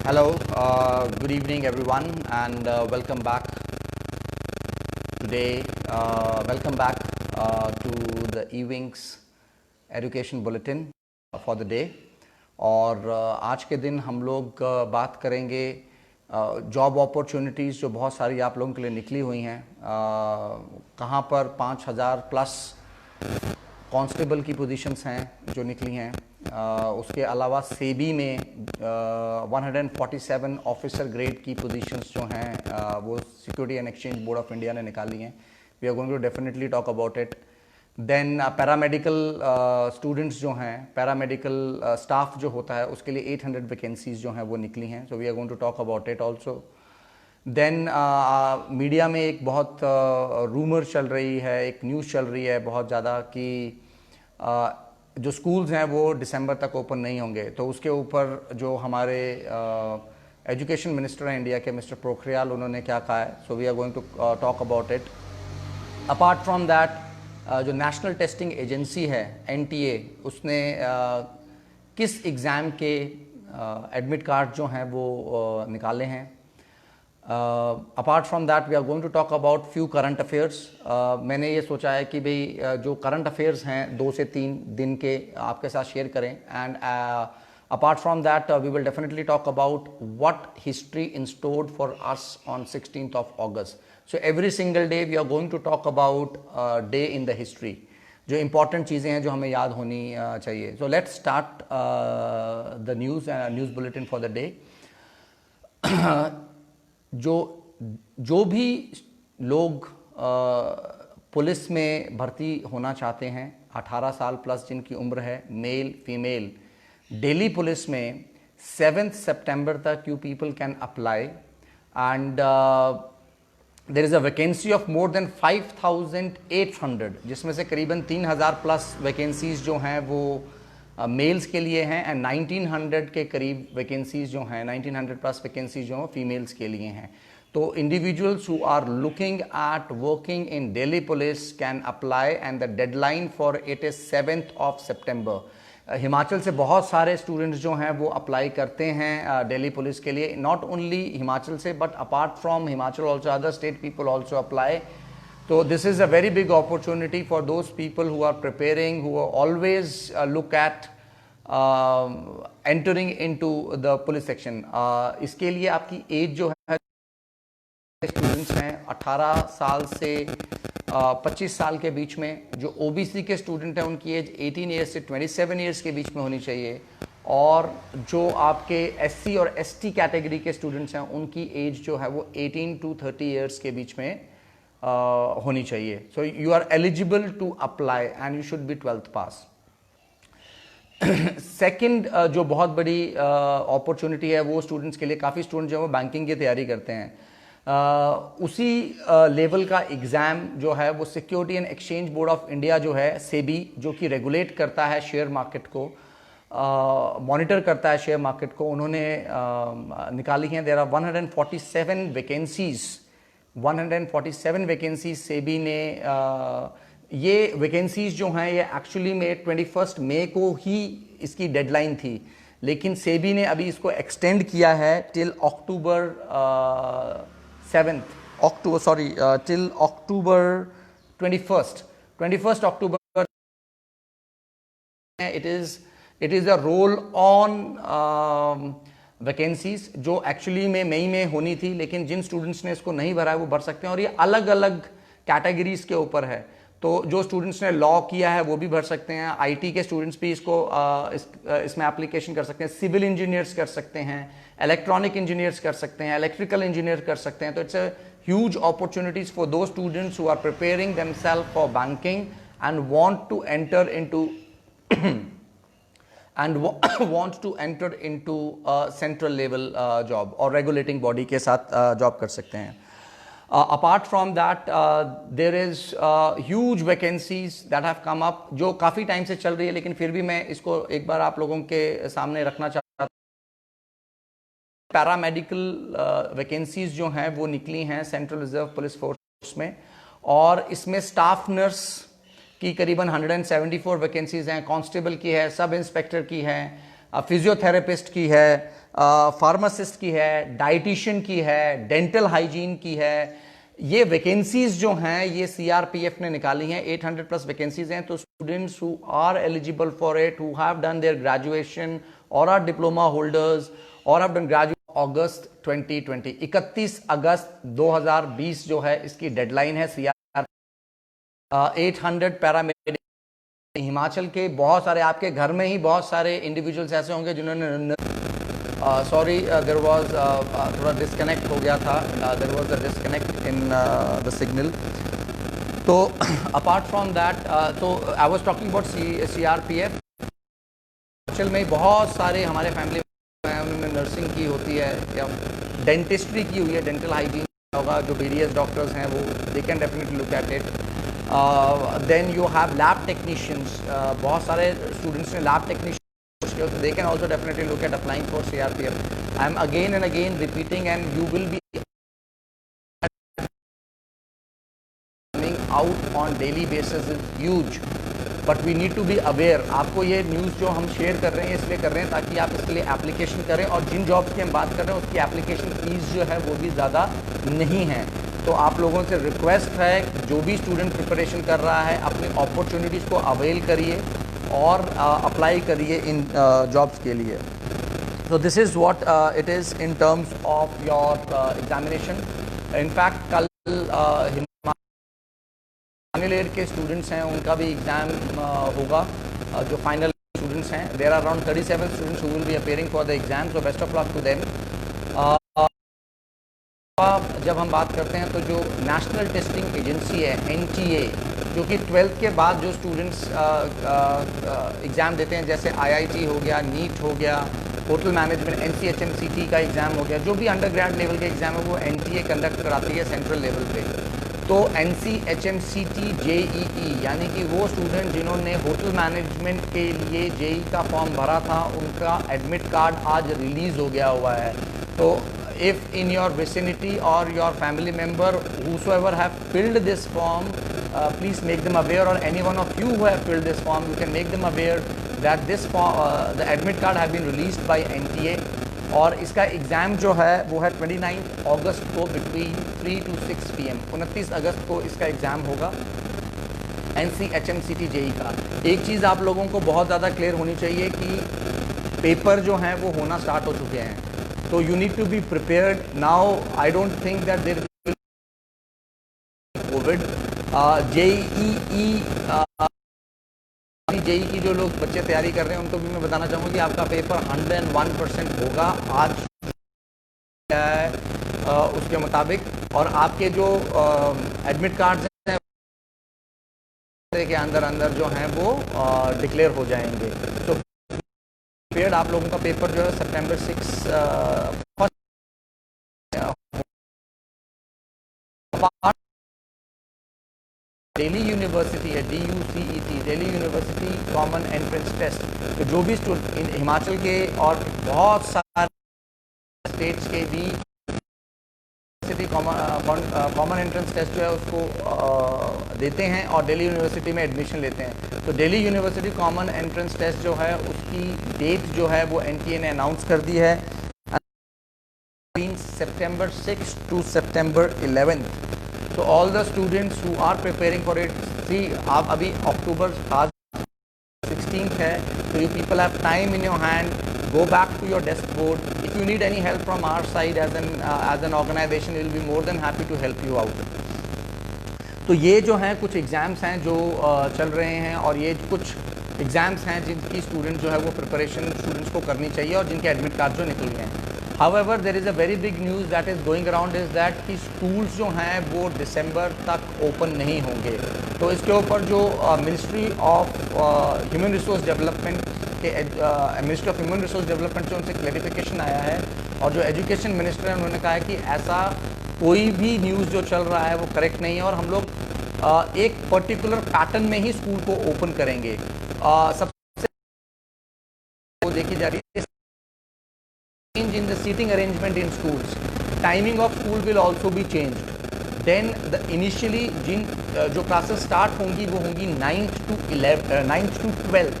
Hello, good evening everyone, and welcome back today. Welcome back to the E-Wings Education Bulletin for the day. और आज के दिन हम लोग बात करेंगे जॉब अपॉर्चुनिटीज़ जो बहुत सारी आप लोगों के लिए निकली हुई हैं। कहाँ पर 5,000 प्लस कांस्टेबल की पोजीशंस हैं जो निकली हैं। उसके अलावा सेबी में 147 ऑफिसर ग्रेड की पोजीशंस जो हैं वो security and exchange board of India ने निकाली हैं। We are going to definitely talk about it. Then paramedical students जो हैं, पैरामेडिकल स्टाफ जो होता है उसके लिए 800 वैकेंसीज जो हैं वो निकली हैं। So we are going to talk about it also. Then media में एक बहुत रूमर चल रही है, एक न्यूज़ चल रही है बहुत ज़्यादा कि जो स्कूल्स हैं वो दिसंबर तक ओपन नहीं होंगे। तो उसके ऊपर जो हमारे एजुकेशन मिनिस्टर हैं इंडिया के, मिस्टर पोखरियाल, उन्होंने क्या कहा है। So we are going to talk about it. Apart from that जो नेशनल टेस्टिंग एजेंसी है NTA, उसने किस एग्ज़ाम के एडमिट कार्ड जो हैं वो निकाले हैं। Apart from that we are going to talk about few current affairs. मैंने ये सोचा है कि भाई जो करंट अफेयर्स हैं 2 से 3 दिन के आपके साथ शेयर करें। And apart from that we will definitely talk about what history instored for us on 16th of August. So every single day we are going to talk about day in the history, जो important चीज़ें हैं जो हमें याद होनी चाहिए। So let's start the news bulletin for the day. जो भी लोग पुलिस में भर्ती होना चाहते हैं, 18 साल प्लस जिनकी उम्र है, मेल फीमेल, दिल्ली पुलिस में 7 सितंबर तक you people can apply. And there is a vacancy of more than 5,800, जिसमें से करीबन 3,000 प्लस वैकेंसीज जो हैं वो मेल्स के लिए हैं एंड 1900 के करीब वैकेंसीज जो हैं, 1900 प्लस वैकेंसीज जो हैं फीमेल्स के लिए हैं। तो individuals who are looking at working in Delhi police can apply and the deadline for it is 7th of September। Himachal से बहुत सारे स्टूडेंट्स जो हैं वो अप्लाई करते हैं दिल्ली पुलिस के लिए। नॉट ओनली हिमाचल से but apart from Himachal also other state people also apply. So this is a very big opportunity for those people who are preparing, who are always look at entering into the police section. इसके लिए आपकी as जो है, students हैं 18 साल से 25 साल के बीच में। जो OBC के स्टूडेंट हैं उनकी एज 18 ईयर्स से 27 ईयर्स के बीच में होनी चाहिए। और जो आपके SC और ST कैटेगरी के स्टूडेंट्स हैं उनकी एज जो है वो 18 to 30 ईयर्स के बीच में होनी चाहिए। So you are eligible to apply and you should be 12th pass. Second जो बहुत बड़ी अपॉर्चुनिटी है वो स्टूडेंट्स के लिए, काफ़ी स्टूडेंट जो है वो बैंकिंग की तैयारी करते हैं। उसी लेवल का एग्ज़ाम जो है वो security and exchange board of India जो है, सेबी, जो कि रेगुलेट करता है शेयर मार्केट को, मॉनिटर करता है शेयर मार्केट को, उन्होंने निकाली हैं। There are 147 vacancies, 147 vacancies SEBI ने। ये वैकेंसीज जो हैं ये एक्चुअली में 21 मई को ही इसकी डेडलाइन थी, लेकिन सेबी ने अभी इसको एक्सटेंड किया है till October 21 October. It is a roll on vacancies जो एक्चुअली में मई में होनी थी, लेकिन जिन स्टूडेंट्स ने इसको नहीं भरा है वो भर सकते हैं। और ये अलग अलग कैटेगरीज के ऊपर है। तो जो स्टूडेंट्स ने लॉ किया है वो भी भर सकते हैं, IT के स्टूडेंट्स भी इसको इसमें एप्लीकेशन कर सकते हैं, सिविल इंजीनियर्स कर सकते हैं, इलेक्ट्रॉनिक इंजीनियर्स कर सकते हैं, इलेक्ट्रिकल इंजीनियर कर सकते हैं। तो it's a huge opportunities for those students who are preparing themselves for banking and want to enter into central level job और रेगुलेटिंग बॉडी के साथ जॉब कर सकते हैं। Apart from that, there is huge vacancies that have come up, जो काफ़ी time से चल रही है, लेकिन फिर भी मैं इसको एक बार आप लोगों के सामने रखना चाहता हूँ। पैरामेडिकल वैकेंसीज जो हैं वो निकली हैं सेंट्रल रिजर्व पुलिस फोर्स में, और इसमें स्टाफ नर्स की करीबन 174 वैकेंसीज हैं, कांस्टेबल की है, सब इंस्पेक्टर की है, फिजियोथेरेपिस्ट की है, फार्मासिस्ट की है, डाइटिशियन की है, डेंटल हाइजीन की है। ये वैकेंसीज जो हैं ये सीआरपीएफ ने निकाली हैं, 800 प्लस वैकेंसीज हैं। तो students who are eligible for it, who have done their graduation और आर डिप्लोमा होल्डर्स और हैव डन ग्रेजुएट, अगस्त 2020, 31 अगस्त 2020 जो है इसकी डेडलाइन है। सीआर 800 पैरामेडिक, हिमाचल के बहुत सारे, आपके घर में ही बहुत सारे इंडिविजुअल्स ऐसे होंगे जिन्होंने सॉरी देयर वाज थोड़ा डिस्कनेक्ट हो गया था, there was a disconnect in the signal. तो अपार्ट फ्रॉम दैट, तो I was talking about CRPF. Himachal में बहुत सारे हमारे फैमिली में नर्सिंग की होती है या डेंटिस्ट्री की हुई है, डेंटल हाइजीन होगा, जो बीडीएस डॉक्टर्स हैं वो they can definitely look at it. Then you have lab technicians, बहुत सारे स्टूडेंट्स ने lab technician, so they can also definitely look at applying for CRPF. I am again and again repeating, and you will be coming out on daily basis is huge, but we need to be aware. आपको ये news जो हम share कर रहे हैं इसलिए कर रहे हैं ताकि आप इसके लिए एप्लीकेशन करें, और जिन जॉब्स की हम बात कर रहे हैं उसकी एप्लीकेशन फीस जो है वो भी ज़्यादा नहीं है। तो आप लोगों से रिक्वेस्ट है, जो भी स्टूडेंट प्रिपरेशन कर रहा है अपनी अपॉर्चुनिटीज़ को अवेल करिए और अप्लाई करिए इन जॉब्स के लिए। तो this is what it is in terms of your examination. In fact कल फाइनल ईयर के स्टूडेंट्स हैं उनका भी एग्ज़ाम होगा, जो फाइनल स्टूडेंट्स हैं। There are around 37 students who will be appearing for the exam, so best of luck to them. जब हम बात करते हैं तो जो नेशनल टेस्टिंग एजेंसी है एनटीए, जो कि 12th के बाद जो स्टूडेंट्स एग्ज़ाम देते हैं, जैसे आईआईटी हो गया, नीट हो गया, होटल मैनेजमेंट, एनसीएचएमसीटी का एग्ज़ाम हो गया, जो भी अंडर ग्रेड लेवल के एग्ज़ाम है वो एनटीए कंडक्ट कराती है सेंट्रल लेवल पे। तो एनसीएचएमसीटी जेईई, यानी कि वो स्टूडेंट जिन्होंने होटल मैनेजमेंट के लिए जेई का फॉर्म भरा था, उनका एडमिट कार्ड आज रिलीज़ हो गया हुआ है। तो if in your vicinity or your family member whosoever have filled this form, please make them aware, or any one of you who have filled this form, you can make them aware that this form, the admit card have been released by NTA, और इसका exam जो है वो है 29 अगस्त को between 3 to 6 PM। 29 अगस्त को इसका exam होगा NCHMCT JEE का। एक चीज़ आप लोगों को बहुत ज़्यादा क्लियर होनी चाहिए कि पेपर जो हैं वो होना स्टार्ट हो चुके हैं, तो you need to be prepared now. I don't think that there will be COVID. JEE की जो लोग बच्चे तैयारी कर रहे हैं उनको भी मैं बताना चाहूँगा कि आपका पेपर 101% होगा आज उसके मुताबिक, और आपके जो एडमिट कार्ड्स हैं के अंदर जो हैं वो डिक्लेयर हो जाएंगे। तो आप लोगों का पेपर जो है सितंबर 6 दिल्ली यूनिवर्सिटी है, DUCET, Delhi university common entrance test. तो जो भी स्टूडेंट हिमाचल के और बहुत सारे स्टेट्स के भी कॉमन एंट्रेंस टेस्ट जो है उसको देते हैं और दिल्ली यूनिवर्सिटी में एडमिशन लेते हैं। तो Delhi university common entrance test जो है उसकी डेट जो है वो एनटीए ने अनाउंस कर दी है, September 6 to September 11th। तो all the students who are preparing for it, आप अभी अक्टूबर आज 16th है, तो you people have time in your hand, go back to your desk board. If you need any help from our side as an organization, we will be more than happy to help you out. तो ये जो हैं कुछ exams हैं जो चल रहे हैं, और ये कुछ एग्ज़ाम्स हैं जिनकी स्टूडेंट जो है वो प्रिपरेशन स्टूडेंट्स को करनी चाहिए और जिनके एडमिट कार्ड जो निकल गए हैं। However, there is a very big news that is going around is that कि स्कूल्स जो हैं वो दिसंबर तक ओपन नहीं होंगे। तो इसके ऊपर जो ministry of human resource development के ministry of human resource development से उनसे क्लैरिफिकेशन आया है, और जो एजुकेशन मिनिस्टर हैं उन्होंने कहा है कि ऐसा कोई भी न्यूज़ जो चल रहा है वो करेक्ट नहीं है, और हम लोग एक पर्टिकुलर पैटर्न में ही स्कूल को ओपन करेंगे। सबसे वो देखी जा रही है change in the seating arrangement in schools, timing of school will also be changed. Then the initially जिन जो क्लासेस स्टार्ट होंगी वो होंगी 9th to 12th,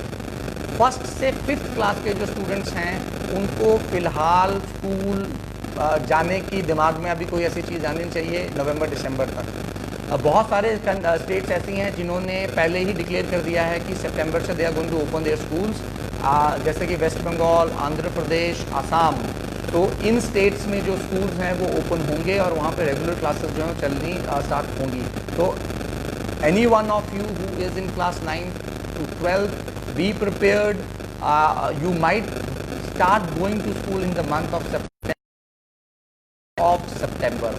फर्स्ट से 5th क्लास के जो स्टूडेंट्स हैं उनको फ़िलहाल स्कूल जाने की दिमाग में अभी कोई ऐसी चीज़ आनी चाहिए नवंबर दिसंबर तक। बहुत सारे स्टेट्स ऐसी हैं जिन्होंने पहले ही डिक्लेयर कर दिया है कि सितंबर से they are going to open their schools, जैसे कि वेस्ट बंगाल, आंध्र प्रदेश, आसाम। तो इन स्टेट्स में जो स्कूल्स हैं वो ओपन होंगे और वहाँ पे रेगुलर क्लासेस जो हैं चलनी स्टार्ट होंगी। तो any one of you who is in class 9 to 12, be prepared. You might start going to school in the month of September.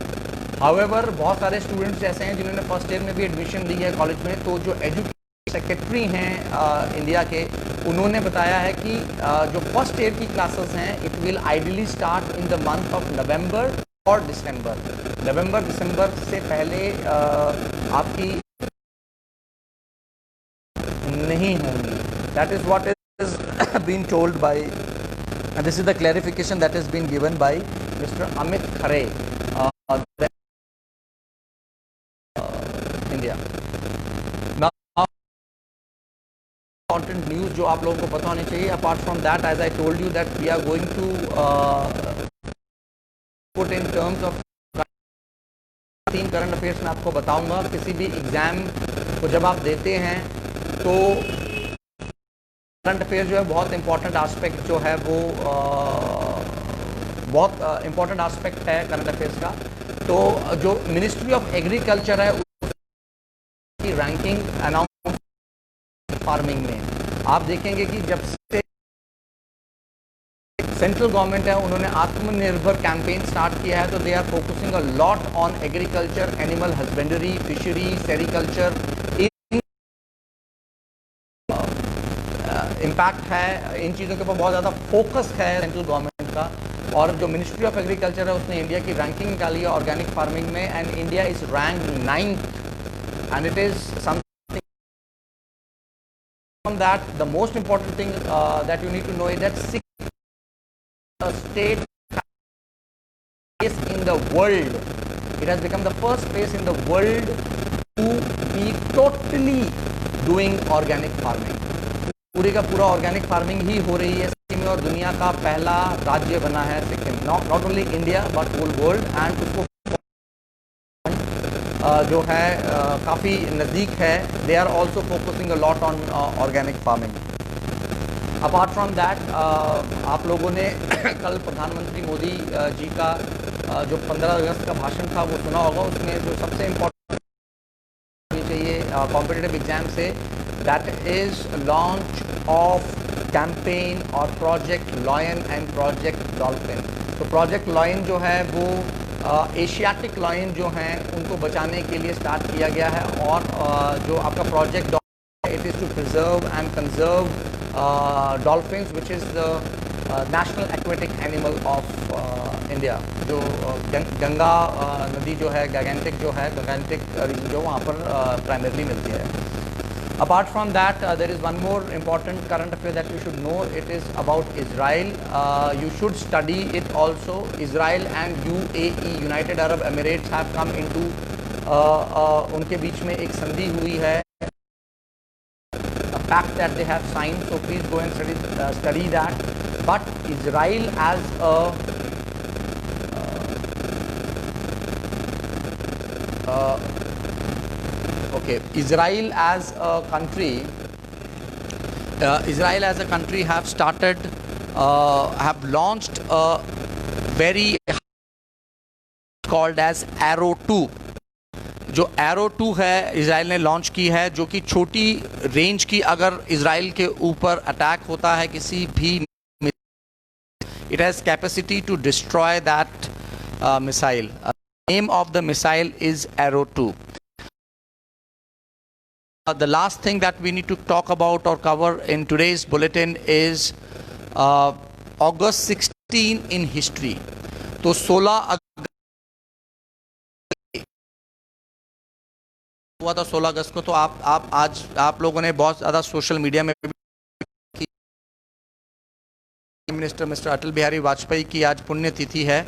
However, बहुत सारे स्टूडेंट्स ऐसे हैं जिन्होंने फर्स्ट ईयर में भी एडमिशन ली है कॉलेज में। तो जो एजुकेशन सेक्रेटरी हैं इंडिया के, उन्होंने बताया है कि जो फर्स्ट ईयर की क्लासेस हैं it will ideally start in the month of November और दिसंबर। नवंबर दिसंबर से पहले आपकी नहीं होंगी। That is what is being told by, and this is the clarification that has been given by Mr. Amit Khare, India. Now, important news जो आप लोगों को पता होनी चाहिए. Apart from that, as I told you that we are going to put in terms of 3 current affairs मैं आपको बताऊंगा। किसी भी एग्जाम को जब आप देते हैं तो करंट अफेयर जो है बहुत इंपॉर्टेंट एस्पेक्ट जो है वो बहुत इंपॉर्टेंट एस्पेक्ट है करंट अफेयर्स का। तो जो मिनिस्ट्री ऑफ एग्रीकल्चर है उसकी रैंकिंग अनाउंस फार्मिंग में आप देखेंगे कि जब से सेंट्रल गवर्नमेंट है उन्होंने आत्मनिर्भर कैंपेन स्टार्ट किया है, तो they are focusing a lot on agriculture, animal husbandry, fishery, sericulture. Impact है इन चीज़ों के ऊपर, बहुत ज़्यादा फोकस है सेंट्रल गवर्नमेंट का। और जो मिनिस्ट्री ऑफ एग्रीकल्चर है उसने इंडिया की रैंकिंग निकाली है ऑर्गेनिक फार्मिंग में, and India is rank 9th, and it is something from that the most important thing that you need to know is that 6 state in the world, it has become the first place in the world to be totally doing organic farming. पूरी का पूरा organic farming ही हो रही है सिक्किम में, और दुनिया का पहला राज्य बना है Sikkim, not only India but whole world. And उसको जो है काफ़ी नज़दीक है। They are also focusing a lot on organic farming. Apart from that आप लोगों ने कल प्रधानमंत्री मोदी जी का जो 15 अगस्त का भाषण था वो सुना होगा। उसमें जो सबसे इम्पोर्टेंट चाहिए कॉम्पिटिटिव एग्जाम से, that is launch of campaign और project lion and project dolphin. तो प्रोजेक्ट लॉयन जो है वो एशियाटिक लॉयन जो हैं उनको बचाने के लिए स्टार्ट किया गया है, और जो आपका project it is to preserve and conserve dolphins which is the national aquatic animal of India. जो गंगा नदी जो है, गैगेंटिक जो है, गैगेंटिक रीजन जो वहाँ पर प्राइमरली मिलती है। Apart from that, there is one more important current affair that you should know. It is about Israel. You should study it also. Israel and UAE, United Arab Emirates, have come into उनके बीच में एक संधि हुई है, a pact that they have signed. So please go and study that. But Israel as a Israel as a country have started, have launched a very called as Arrow 2. जो Arrow 2 है Israel ने launch की है, जो कि छोटी range की अगर इसराइल के ऊपर अटैक होता है किसी भी, it has capacity to destroy that missile. Name of the missile is Arrow 2. The last thing that we need to talk about or cover in today's bulletin is August 16 in history. तो 16 अगस्त हुआ था 16 अगस्त को। तो आप आज आप लोगों ने बहुत ज़्यादा सोशल मीडिया में मिनिस्टर मिस्टर अटल बिहारी वाजपेयी की आज पुण्यतिथि है,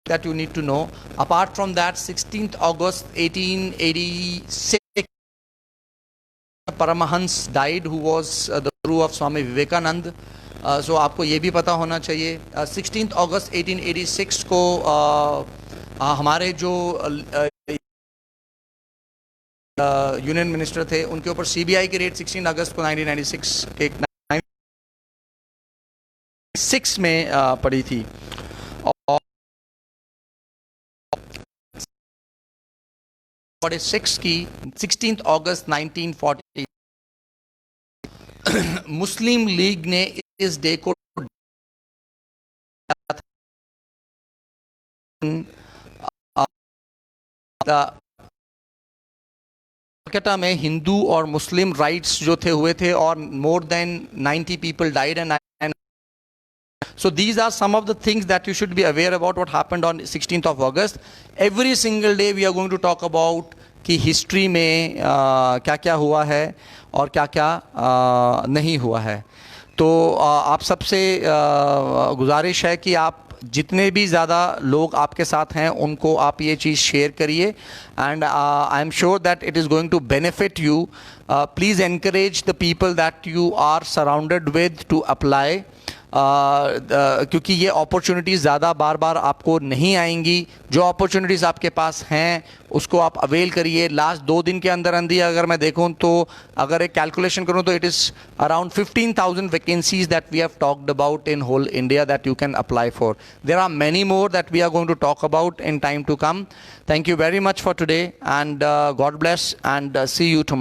that you need to know. Apart from that, 16th August 1886 Paramahansa died, who was the guru of Swami Vivekanand. So आपको ये भी पता होना चाहिए 16 अगस्त 1886 को हमारे जो यूनियन मिनिस्टर थे उनके ऊपर सीबीआई की रेड 16 अगस्त को 1996 के 6 में पड़ी थी। और 46 की 16 अगस्त 1940 मुस्लिम लीग ने इस डे को कलकत्ता में हिंदू और मुस्लिम राइट्स जो थे हुए थे और more than 90 people died and so these are some of the things that you should be aware about what happened on 16th of August. Every single day we are going to talk about कि history में क्या क्या हुआ है और क्या क्या नहीं हुआ है। तो आप सबसे गुजारिश है कि आप जितने भी ज़्यादा लोग आपके साथ हैं उनको आप ये चीज़ शेयर करिए and I am sure that it is going to benefit you. Please encourage the people that you are surrounded with to apply क्योंकि ये अपॉर्चुनिटीज़ ज़्यादा बार बार आपको नहीं आएंगी। जो अपॉर्चुनिटीज़ आपके पास हैं उसको आप अवेल करिए। लास्ट 2 दिन के अंदर अंदर अगर मैं देखूं तो अगर एक कैलकुलेशन करूं तो it is around 15,000 vacancies that we have talked about in whole India that you can apply for. There are many more that we are going to talk about in time to come. Thank you very much for today and God bless and see you tomorrow.